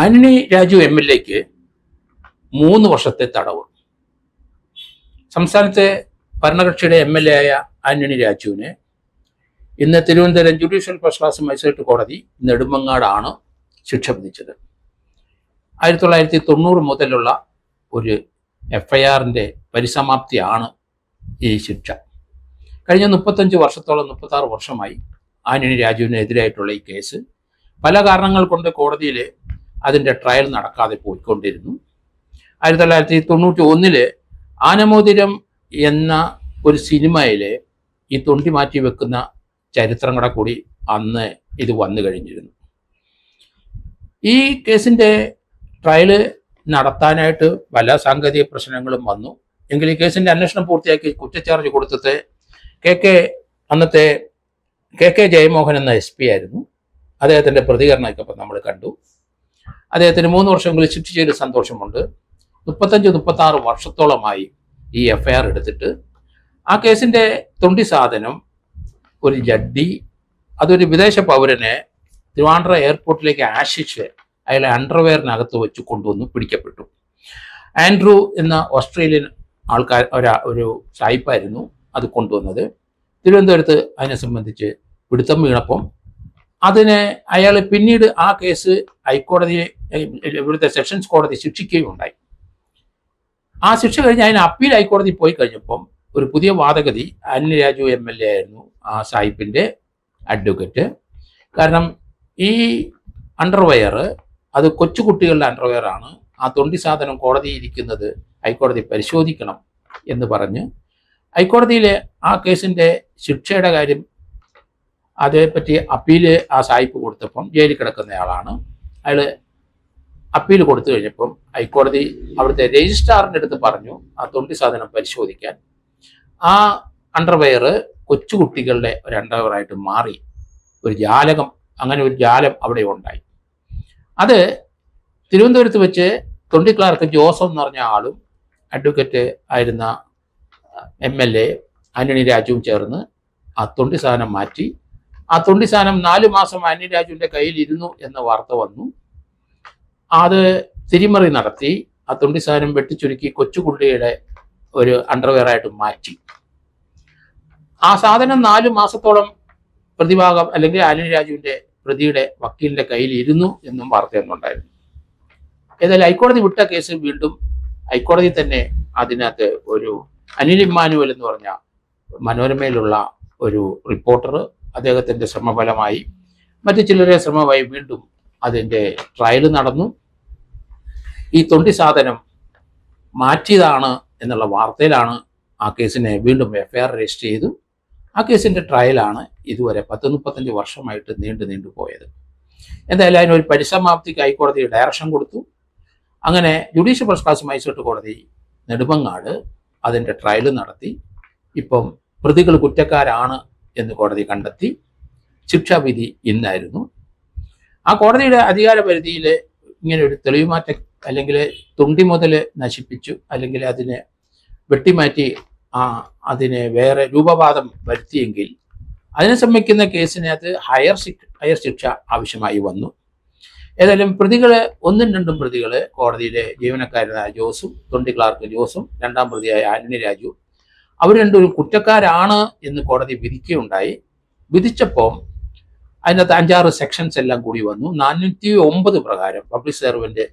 ആന്റണി രാജു MLAക്ക് 3 വർഷത്തെ തടവ്. സംസ്ഥാനത്തെ ഭരണകക്ഷിയുടെ MLA ആയ ആന്റണി രാജുവിന് ഇന്ന് Thiruvananthapuram judicial first class magistrate കോടതി നെടുമങ്ങാടാണ് ശിക്ഷ വിധിച്ചത്. 1990 മുതലുള്ള ഒരു FIRന്റെ പരിസമാപ്തിയാണ് ഈ ശിക്ഷ. കഴിഞ്ഞ 35 വർഷത്തോളം 36 വർഷമായി ആന്റണി രാജുവിനെതിരായിട്ടുള്ള ഈ കേസ് പല കാരണങ്ങൾ കൊണ്ട് കോടതിയിൽ അതിൻ്റെ ട്രയൽ നടക്കാതെ പോയിക്കൊണ്ടിരുന്നു. 1991 ആനമോതിരം എന്ന ഒരു സിനിമയിലെ ഈ തൊണ്ടി മാറ്റി വെക്കുന്ന ചരിത്രങ്ങളെ കൂടി അന്ന് ഇത് വന്നു കഴിഞ്ഞിരുന്നു. ഈ കേസിൻ്റെ ട്രയല് നടത്താനായിട്ട് പല സാങ്കേതിക പ്രശ്നങ്ങളും വന്നു. എങ്കിൽ ഈ കേസിൻ്റെ അന്വേഷണം പൂർത്തിയാക്കി കുറ്റച്ചാർജ് കൊടുത്തത് അന്നത്തെ KK ജയമോഹൻ എന്ന SP ആയിരുന്നു. അദ്ദേഹത്തിൻ്റെ പ്രതികരണമൊക്കെ ഇപ്പം നമ്മൾ കണ്ടു. അദ്ദേഹത്തിന് 3 വർഷമെങ്കിലും ശിക്ഷിച്ചതിൽ സന്തോഷമുണ്ട്. 35-36 വർഷത്തോളമായി ഈ FIR എടുത്തിട്ട് ആ കേസിൻ്റെ തൊണ്ടി സാധനം ഒരു ജഡ്ജി അതൊരു വിദേശ പൗരനെ ട്രിവാൻഡ്രം എയർപോർട്ടിലേക്ക് ആശിച്ച് അയാളെ അണ്ടർവെയറിനകത്ത് വെച്ച് കൊണ്ടുവന്ന് പിടിക്കപ്പെട്ടു. ആൻഡ്രൂ എന്ന ഓസ്ട്രേലിയൻ ആൾക്കാർ ഒരു സായിപ്പായിരുന്നു അത് കൊണ്ടുവന്നത്. തിരുവനന്തപുരത്ത് അതിനെ സംബന്ധിച്ച് പിടുത്തം വീണപ്പം അയാൾ പിന്നീട് ആ കേസ് ഹൈക്കോടതിയെ ഇവിടുത്തെ സെഷൻസ് കോടതി ശിക്ഷിക്കുകയും ഉണ്ടായി. ആ ശിക്ഷ കഴിഞ്ഞ് അതിന് അപ്പീൽ ഹൈക്കോടതി പോയി കഴിഞ്ഞപ്പം ഒരു പുതിയ വാദഗതി ആന്റണി രാജു MLA ആയിരുന്നു ആ സായിപ്പിൻ്റെ അഡ്വക്കേറ്റ്. കാരണം ഈ അണ്ടർവെയർ അത് കൊച്ചുകുട്ടികളുടെ അണ്ടർവെയർ ആണ്, ആ തൊണ്ടി സാധനം കോടതി ഇരിക്കുന്നത് ഹൈക്കോടതി പരിശോധിക്കണം എന്ന് പറഞ്ഞ് ഹൈക്കോടതിയിലെ ആ കേസിൻ്റെ ശിക്ഷയുടെ കാര്യം അതേപ്പറ്റി അപ്പീല് ആ സായിപ്പ് കൊടുത്തപ്പം ജയിലിൽ കിടക്കുന്നയാളാണ്. അയാൾ അപ്പീൽ കൊടുത്തു കഴിഞ്ഞപ്പം ഹൈക്കോടതി അവിടുത്തെ രജിസ്ട്രാറിൻ്റെ അടുത്ത് പറഞ്ഞു ആ തൊണ്ടി സാധനം പരിശോധിക്കാൻ. ആ അണ്ടർവെയർ കൊച്ചുകുട്ടികളുടെ ഒരു അണ്ടർവെയറായിട്ട് മാറി ഒരു ജാലകം, അങ്ങനെ ഒരു ജാലം അവിടെ ഉണ്ടായി. അത് തിരുവനന്തപുരത്ത് വെച്ച് തൊണ്ടി ക്ലാർക്ക് ജോസഫ് എന്ന് പറഞ്ഞ ആളും അഡ്വക്കേറ്റ് ആയിരുന്ന MLA ആന്റണി രാജുവും ചേർന്ന് ആ തൊണ്ടി സാധനം മാറ്റി. ആ തൊണ്ടി സാധനം 4 മാസം ആന്റണി രാജുവിൻ്റെ കയ്യിൽ ഇരുന്നു എന്ന വാർത്ത വന്നു. അത് തിരിമറി നടത്തി ആ തൊണ്ടി സാധനം വെട്ടിച്ചുരുക്കി കൊച്ചുകുട്ടിയുടെ ഒരു അണ്ടർവെയറായിട്ട് മാറ്റി. ആ സാധനം 4 മാസത്തോളം പ്രതിഭാഗം അല്ലെങ്കിൽ ആന്റണി രാജുവിൻ്റെ പ്രതിയുടെ വക്കീലിൻ്റെ കയ്യിൽ ഇരുന്നു എന്നും വാർത്തയൊന്നുണ്ടായിരുന്നു. ഏതായാലും ഹൈക്കോടതി വിട്ട കേസ് വീണ്ടും ഹൈക്കോടതി തന്നെ അതിനകത്ത് ഒരു അനിൽ ഇമ്മാനുവൽ എന്ന് പറഞ്ഞ മനോരമയിലുള്ള ഒരു റിപ്പോർട്ടർ, അദ്ദേഹത്തിൻ്റെ ശ്രമഫലമായി മറ്റു ചിലരെ ശ്രമമായി വീണ്ടും അതിൻ്റെ ട്രയൽ നടന്നു. ഈ തൊണ്ടി സാധനം മാറ്റിയതാണ് എന്നുള്ള വാർത്തയിലാണ് ആ കേസിനെ വീണ്ടും FIR രജിസ്റ്റർ ചെയ്തു. ആ കേസിൻ്റെ ട്രയലാണ് ഇതുവരെ 10-35 വർഷമായിട്ട് നീണ്ടു പോയത്. എന്തായാലും അതിനൊരു പരിസമാപ്തിക്ക് ഹൈക്കോടതി ഡയറക്ഷൻ കൊടുത്തു. അങ്ങനെ ജുഡീഷ്യൽ ഫസ്റ്റ് ക്ലാസ് മജിസ്ട്രേറ്റ് കോടതി നെടുമങ്ങാട് അതിൻ്റെ ട്രയൽ നടത്തി. ഇപ്പം പ്രതികൾ കുറ്റക്കാരാണ് എന്ന് കോടതി കണ്ടെത്തി. ശിക്ഷാവിധി ഇന്നായിരുന്നു. ആ കോടതിയുടെ അധികാര പരിധിയിൽ ഇങ്ങനെ ഒരു തെളിവുമാറ്റം അല്ലെങ്കിൽ തൊണ്ടി മുതൽ നശിപ്പിച്ചു അല്ലെങ്കിൽ അതിനെ വെട്ടിമാറ്റി അതിനെ വേറെ രൂപവാദം വരുത്തിയെങ്കിൽ അതിനെ സംബന്ധിക്കുന്ന കേസിനകത്ത് ഹയർ ശിക്ഷ ആവശ്യമായി വന്നു. ഏതായാലും പ്രതികൾ 1-2 പ്രതികൾ കോടതിയിലെ ജീവനക്കാരനായ ജോസും തൊണ്ടി ക്ലാർക്ക് ജോസും 2ാം പ്രതിയായ ആന്റണി രാജു അവർ രണ്ടും കുറ്റക്കാരാണ് എന്ന് കോടതി വിധിക്കുകയുണ്ടായി. വിധിച്ചപ്പോൾ അതിനകത്ത് 5-6 സെക്ഷൻസ് എല്ലാം കൂടി വന്നു. 409 പ്രകാരം പബ്ലിക് സെർവന്റ്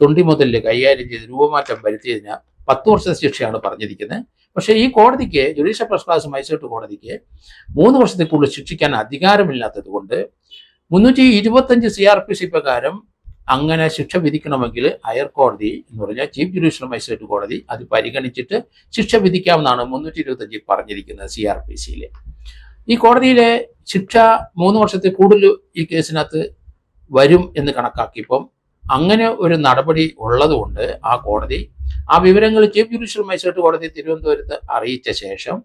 തൊണ്ടി മുതലിൽ കൈകാര്യം ചെയ്ത് രൂപമാറ്റം വരുത്തിയതിന് 10 വർഷത്തെ ശിക്ഷയാണ് പറഞ്ഞിരിക്കുന്നത്. പക്ഷേ ഈ കോടതിക്ക് ജുഡീഷ്യൽ ഫസ്റ്റ് ക്ലാസ് മജിസ്ട്രേറ്റ് കോടതിക്ക് 3 വർഷത്തിൽ കൂടുതൽ ശിക്ഷിക്കാൻ അധികാരമില്ലാത്തത് കൊണ്ട് 325 CRPC പ്രകാരം അങ്ങനെ ശിക്ഷ വിധിക്കണമെങ്കിൽ ഹയർ കോടതി എന്ന് പറഞ്ഞാൽ ചീഫ് ജുഡീഷ്യൽ മജിസ്ട്രേറ്റ് കോടതി അത് പരിഗണിച്ചിട്ട് ശിക്ഷ വിധിക്കാമെന്നാണ് 325 പറഞ്ഞിരിക്കുന്നത് CRPCയിൽ. ഈ കോടതിയിലെ ശിക്ഷ 3 വർഷത്തിൽ കൂടുതൽ ഈ കേസിനകത്ത് വരും എന്ന് കണക്കാക്കിയപ്പം അങ്ങനെ ഒരു നടപടി ഉള്ളതുകൊണ്ട് ആ കോടതി ആ വിവരങ്ങൾ ചീഫ് ജുഡീഷ്യൽ മജിസ്ട്രേറ്റ് കോടതി തിരുവനന്തപുരത്ത് അറിയിച്ച ശേഷം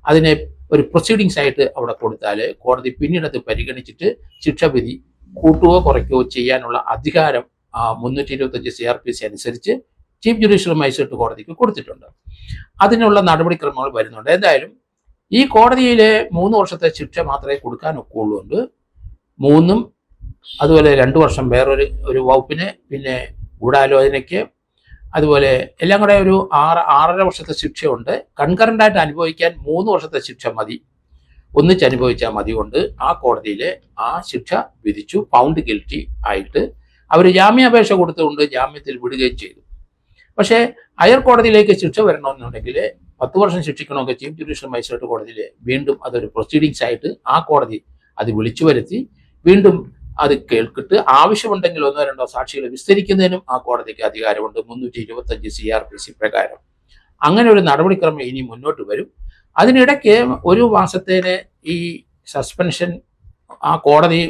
അതിനെ ഒരു പ്രൊസീഡിങ്സ് ആയിട്ട് അവിടെ കൊടുത്താൽ കോടതി പിന്നീട് അത് പരിഗണിച്ചിട്ട് ശിക്ഷാവിധി കൂട്ടുകയോ കുറയ്ക്കുകയോ ചെയ്യാനുള്ള അധികാരം 325 CRPC അനുസരിച്ച് ചീഫ് ജുഡീഷ്യൽ മജിസ്ട്രേറ്റ് കോടതിക്ക് കൊടുത്തിട്ടുണ്ട്. അതിനുള്ള നടപടിക്രമങ്ങൾ വരുന്നുണ്ട്. എന്തായാലും ഈ കോടതിയിലെ 3 വർഷത്തെ ശിക്ഷ മാത്രമേ കൊടുക്കാൻ ഒക്കുള്ളൂ. 3 അതുപോലെ 2 വർഷം വേറൊരു വകുപ്പിന്, പിന്നെ ഗൂഢാലോചനയ്ക്ക്, അതുപോലെ എല്ലാം കൂടെ ഒരു 6.5 വർഷത്തെ ശിക്ഷയുണ്ട്. കൺകറൻ്റായിട്ട് അനുഭവിക്കാൻ 3 വർഷത്തെ ശിക്ഷ മതി, ഒന്നിച്ച് അനുഭവിച്ചാൽ മതി കൊണ്ട് ആ കോടതിയിൽ ആ ശിക്ഷ വിധിച്ചു. ഫൗണ്ട് ഗിൽറ്റി ആയിട്ട് അവർ ജാമ്യാപേക്ഷ കൊടുത്തുകൊണ്ട് ജാമ്യത്തിൽ വിടുകയും ചെയ്തു. പക്ഷേ ഹയർ കോടതിയിലേക്ക് ശിക്ഷ വരണമെന്നുണ്ടെങ്കിൽ 10 വർഷം ശിക്ഷിക്കണമെങ്കിൽ ചീഫ് ജുഡീഷ്യൽ മജിസ്ട്രേറ്റ് കോടതിയിൽ വീണ്ടും അതൊരു പ്രൊസീഡിങ്സ് ആയിട്ട് ആ കോടതി അത് വിളിച്ചു വരുത്തി വീണ്ടും അത് കേൾക്കിട്ട് ആവശ്യമുണ്ടെങ്കിൽ 1-2 സാക്ഷികളെ വിസ്തരിക്കുന്നതിനും ആ കോടതിക്ക് അധികാരമുണ്ട് 325 CRPC പ്രകാരം. അങ്ങനെ ഒരു നടപടിക്രമം ഇനി മുന്നോട്ട് വരും. അതിനിടയ്ക്ക് 1 മാസത്തേന് ഈ സസ്പെൻഷൻ ആ കോടതി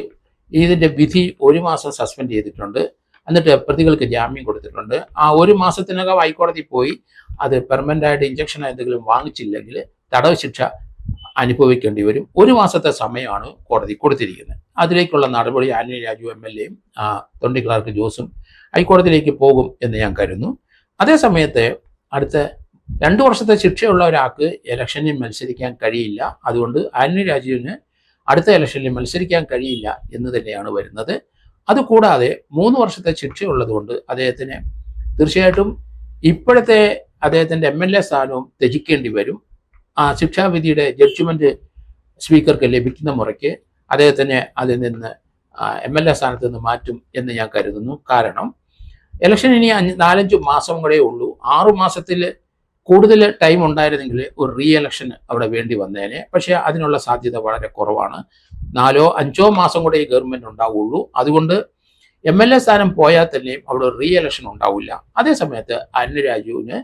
ഇതിൻ്റെ വിധി 1 മാസം സസ്പെൻഡ് ചെയ്തിട്ടുണ്ട്. എന്നിട്ട് പ്രതികൾക്ക് ജാമ്യം കൊടുത്തിട്ടുണ്ട്. ആ 1 മാസത്തിനകം ഹൈക്കോടതി പോയി അത് പെർമനന്റ് ആയിട്ട് ഇഞ്ചക്ഷൻ എന്തെങ്കിലും വാങ്ങിച്ചില്ലെങ്കിൽ തടവ് ശിക്ഷ അനുഭവിക്കേണ്ടി വരും. 1 മാസത്തെ സമയമാണ് കോടതി കൊടുത്തിരിക്കുന്നത്. അതിലേക്കുള്ള നടപടി ആന്റണി രാജു MLAയും തൊണ്ടി ക്ലാർക്ക് ജോസും ഹൈക്കോടതിയിലേക്ക് പോകും എന്ന് ഞാൻ കരുതുന്നു. അതേസമയത്ത് അടുത്ത 2 വർഷത്തെ ശിക്ഷയുള്ള ഒരാൾക്ക് ഇലക്ഷനിൽ മത്സരിക്കാൻ കഴിയില്ല. അതുകൊണ്ട് ആന്റണി രാജുവിന് അടുത്ത ഇലക്ഷനിൽ മത്സരിക്കാൻ കഴിയില്ല എന്ന് തന്നെയാണ് വരുന്നത്. അതുകൂടാതെ 3 വർഷത്തെ ശിക്ഷയുള്ളത് കൊണ്ട് അദ്ദേഹത്തിന് തീർച്ചയായിട്ടും ഇപ്പോഴത്തെ അദ്ദേഹത്തിൻ്റെ MLA സ്ഥാനവും ത്യജിക്കേണ്ടി വരും. ആ ശിക്ഷാവിധിയുടെ ജഡ്ജ്മെന്റ് സ്പീക്കർക്ക് ലഭിക്കുന്ന മുറയ്ക്ക് അദ്ദേഹത്തിന് അതിൽ നിന്ന് MLA സ്ഥാനത്ത് നിന്ന് മാറ്റും എന്ന് ഞാൻ കരുതുന്നു. കാരണം ഇലക്ഷൻ ഇനി 4-5 മാസം കൂടെ ഉള്ളൂ. 6 മാസത്തിൽ കൂടുതൽ ടൈം ഉണ്ടായിരുന്നെങ്കിൽ ഒരു റീ എലക്ഷൻ അവിടെ വേണ്ടി വന്നേനെ. പക്ഷേ അതിനുള്ള സാധ്യത വളരെ കുറവാണ്. 4-5 മാസം കൂടെ ഈ ഗവൺമെന്റ് ഉണ്ടാവുള്ളൂ. അതുകൊണ്ട് MLA സ്ഥാനം പോയാൽ തന്നെയും അവിടെ റീ എലക്ഷൻ ഉണ്ടാവില്ല. അതേസമയത്ത് ആന്റണി രാജുവിന്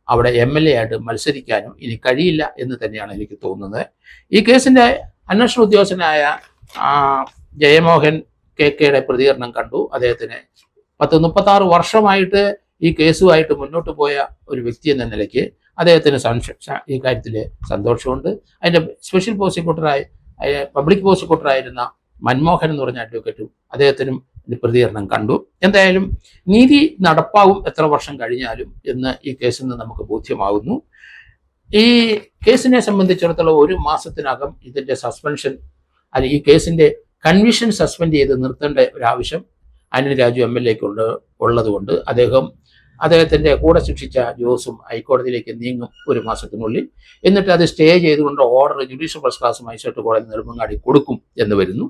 അവിടെ MLA ആയിട്ട് മത്സരിക്കാനും ഇനി കഴിയില്ല എന്ന് തന്നെയാണ് എനിക്ക് തോന്നുന്നത്. ഈ കേസിന്റെ അന്വേഷണ ഉദ്യോഗസ്ഥനായ ജയമോഹൻ KKയുടെ പ്രതികരണം കണ്ടു. അദ്ദേഹത്തിന് 36 വർഷമായിട്ട് ഈ കേസുമായിട്ട് മുന്നോട്ട് പോയ ഒരു വ്യക്തി എന്ന നിലയ്ക്ക് അദ്ദേഹത്തിന് ഈ കാര്യത്തിൽ സന്തോഷമുണ്ട്. അതിൻ്റെ സ്പെഷ്യൽ പ്രോസിക്യൂട്ടറായി പബ്ലിക് പ്രോസിക്യൂട്ടറായിരുന്ന മൻമോഹൻ എന്ന് പറഞ്ഞ അഡ്വക്കേറ്റും അദ്ദേഹത്തിനും പ്രതികരണം കണ്ടു. എന്തായാലും നീതി നടപ്പാവും എത്ര വർഷം കഴിഞ്ഞാലും എന്ന് ഈ കേസിൽ നിന്ന് നമുക്ക് ബോധ്യമാകുന്നു. ഈ കേസിനെ സംബന്ധിച്ചിടത്തോളം 1 മാസത്തിനകം ഇതിൻ്റെ സസ്പെൻഷൻ ഈ കേസിൻ്റെ കൺവിഷൻ സസ്പെൻഡ് ചെയ്ത് നിർത്തേണ്ട ഒരാവശ്യം ആന്റണി രാജു MLAക്ക് ഉള്ളതുകൊണ്ട് അദ്ദേഹത്തിൻ്റെ കൂടെ ശിക്ഷിച്ച ജോസും ഹൈക്കോടതിയിലേക്ക് നീങ്ങും 1 മാസത്തിനുള്ളിൽ. എന്നിട്ട് അത് സ്റ്റേ ചെയ്തുകൊണ്ട് order judicial first class magistrate കോടതി നെടുമങ്ങാടി കൊടുക്കും എന്ന് വരുന്നു.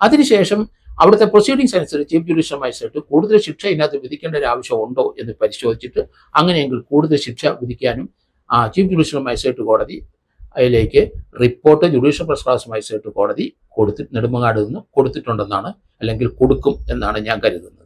അതിനുശേഷം അവിടുത്തെ പ്രൊസീഡിങ്സ് അനുസരിച്ച് ചീഫ് ജുഡീഷ്യൽ മജിസ്ട്രേറ്റ് കൂടുതൽ ശിക്ഷ ഇതിനകത്ത് വിധിക്കേണ്ട ഒരു ആവശ്യം ഉണ്ടോ എന്ന് പരിശോധിച്ചിട്ട് അങ്ങനെയെങ്കിൽ കൂടുതൽ ശിക്ഷ വിധിക്കാനും ചീഫ് ജുഡീഷ്യൽ മജിസ്ട്രേറ്റ് കോടതി അതിലേക്ക് report judicial first class magistrate കോടതി നെടുമങ്ങാട് നിന്ന് കൊടുത്തിട്ടുണ്ടെന്നാണ്, അല്ലെങ്കിൽ കൊടുക്കും എന്നാണ് ഞാൻ കരുതുന്നത്.